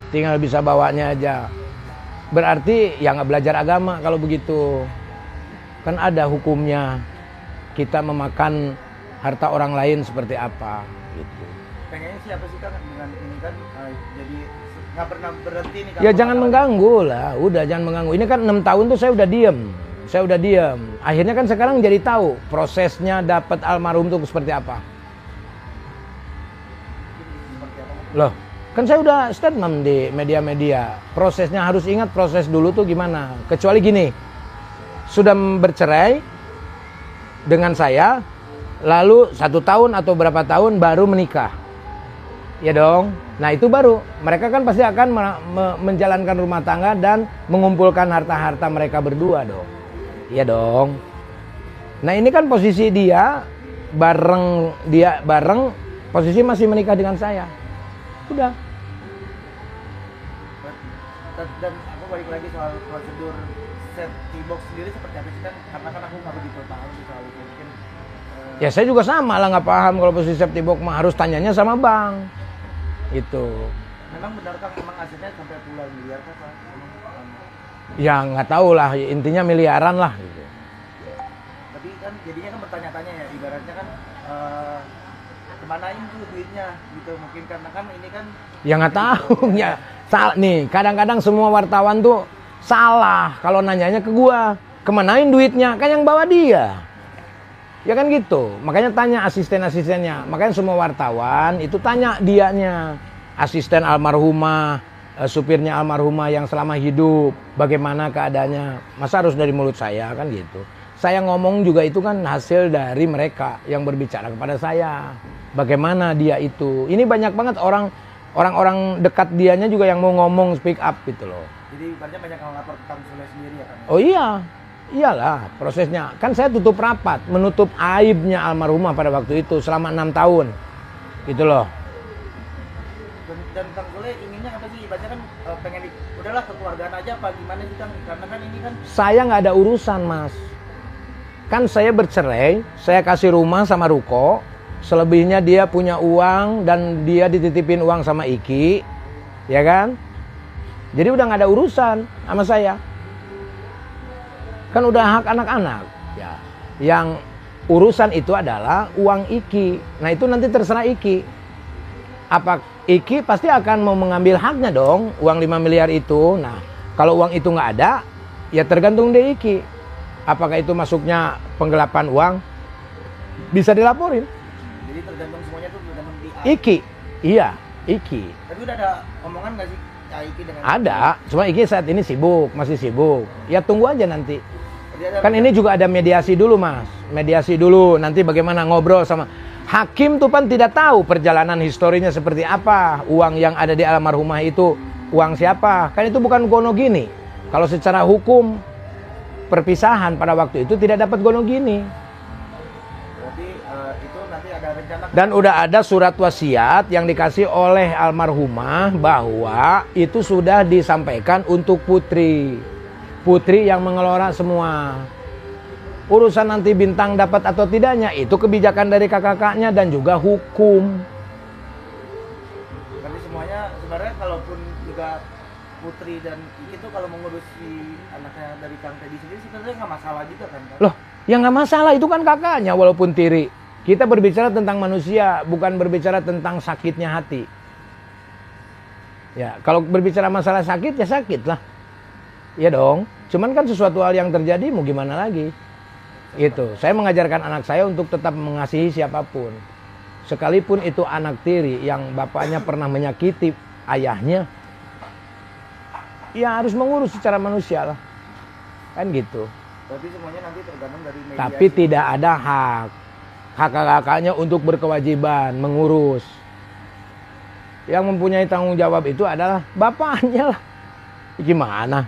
tinggal bisa bawanya aja. Berarti ya nggak belajar agama kalau begitu. Kan ada hukumnya kita memakan harta orang lain seperti apa gitu. Pengennya siapa sih Kang dengan ini kan jadi nggak pernah berhenti nih Kang? Ya jangan mengganggu lah, udah jangan mengganggu. Ini kan 6 tahun tuh saya udah diem. Akhirnya kan sekarang jadi tahu prosesnya dapat almarhum tuh seperti apa. Loh, kan saya udah statement di media-media. Prosesnya harus ingat proses dulu tuh gimana. Kecuali gini, sudah bercerai dengan saya, lalu 1 tahun atau berapa tahun baru menikah. Ya dong. Nah itu baru. Mereka kan pasti akan menjalankan rumah tangga dan mengumpulkan harta-harta mereka berdua dong. Iya dong. Nah ini kan posisi dia bareng posisi masih menikah dengan saya. Udah. Dan aku balik lagi soal prosedur safety box sendiri seperti apa sih kan? Karena kan aku nggak begitu paham sih soal itu. Mungkin ya saya juga sama lah nggak paham kalau posisi safety box mah harus tanyanya sama bank. Itu. Memang benar Kang, memang asetnya sampai puluhan miliar Kang? Ya nggak tahu lah, intinya miliaran lah gitu. Tapi kan jadinya kan bertanya-tanya ya, ibaratnya kan kemanain tuh duitnya gitu mungkin karena kan ini kan ya nggak tahu ya salah nih, kadang-kadang semua wartawan tuh salah kalau nanyanya ke gua kemanain duitnya, kan yang bawa dia ya kan gitu. Makanya tanya asisten-asistennya, makanya semua wartawan itu tanya dianya, asisten almarhumah, supirnya almarhumah yang selama hidup, bagaimana keadaannya. Masa harus dari mulut saya kan gitu. Saya ngomong juga itu kan hasil dari mereka yang berbicara kepada saya. Bagaimana dia itu. Ini banyak banget orang-orang dekat dianya juga yang mau ngomong speak up gitu loh. Jadi banyak yang lapor ke Kang Sule sendiri ya kan? Oh iya. Iyalah prosesnya. Kan saya tutup rapat, menutup aibnya almarhumah pada waktu itu selama 6 tahun. Gitu loh. Dan Kang Sule inginnya apa sih? Ibaratnya kan pengen udahlah kekeluargaan aja apa gimana sih Kang? Karena kan ini kan saya nggak ada urusan mas. Kan saya bercerai, saya kasih rumah sama Ruko, selebihnya dia punya uang dan dia dititipin uang sama Iki, ya kan? Jadi udah nggak ada urusan sama saya. Kan udah hak anak-anak. Ya. Yang urusan itu adalah uang Iki. Nah itu nanti terserah Iki. Apa Iki pasti akan mau mengambil haknya dong, uang 5 miliar itu. Nah kalau uang itu nggak ada, ya tergantung dari Iki. Apakah itu masuknya penggelapan uang? Bisa dilaporin. Jadi tergantung semuanya tuh tergantung di Iki. Iya, Iki. Tapi udah ada omongan nggak sih Iki dengan Ada, cuma Iki saat ini sibuk, masih sibuk. Ya tunggu aja nanti. Jadi Kan ini juga ada mediasi dulu mas. Mediasi dulu, nanti bagaimana ngobrol sama hakim tuh kan tidak tahu perjalanan historinya seperti apa. Uang yang ada di almarhumah itu uang siapa? Kan itu bukan gonogini. Kalau secara hukum perpisahan pada waktu itu tidak dapat gonogini. Berarti itu nanti ada rencana. Dan udah ada surat wasiat yang dikasih oleh almarhumah bahwa itu sudah disampaikan untuk putri. Putri yang mengelola semua. Urusan nanti Bintang dapat atau tidaknya itu kebijakan dari kakak-kakaknya dan juga hukum. Berarti semuanya sebenarnya kalaupun juga Putri dan Iki tuh kalau mengurusi anaknya dari Kang Teddy sendiri sebenarnya nggak masalah juga kan? Loh, ya nggak masalah, itu kan kakaknya walaupun tiri. Kita berbicara tentang manusia, bukan berbicara tentang sakitnya hati. Ya, kalau berbicara masalah sakit ya sakit lah. Ya dong, cuman kan sesuatu hal yang terjadi mau gimana lagi. Gitu. Saya mengajarkan anak saya untuk tetap mengasihi siapapun. Sekalipun itu anak tiri yang bapaknya pernah menyakiti ayahnya, ya harus mengurus secara manusia lah. Kan gitu. Berarti semuanya nanti tergantung dari media. Tapi tidak ada hak kakak-kakaknya untuk berkewajiban mengurus. Yang mempunyai tanggung jawab itu adalah bapaknya lah. Gimana?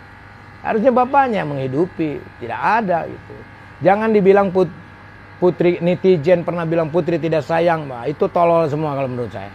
Harusnya bapaknya yang menghidupi. Tidak ada gitu. Jangan dibilang putri, netizen pernah bilang putri tidak sayang. Bah, itu tolol semua kalau menurut saya.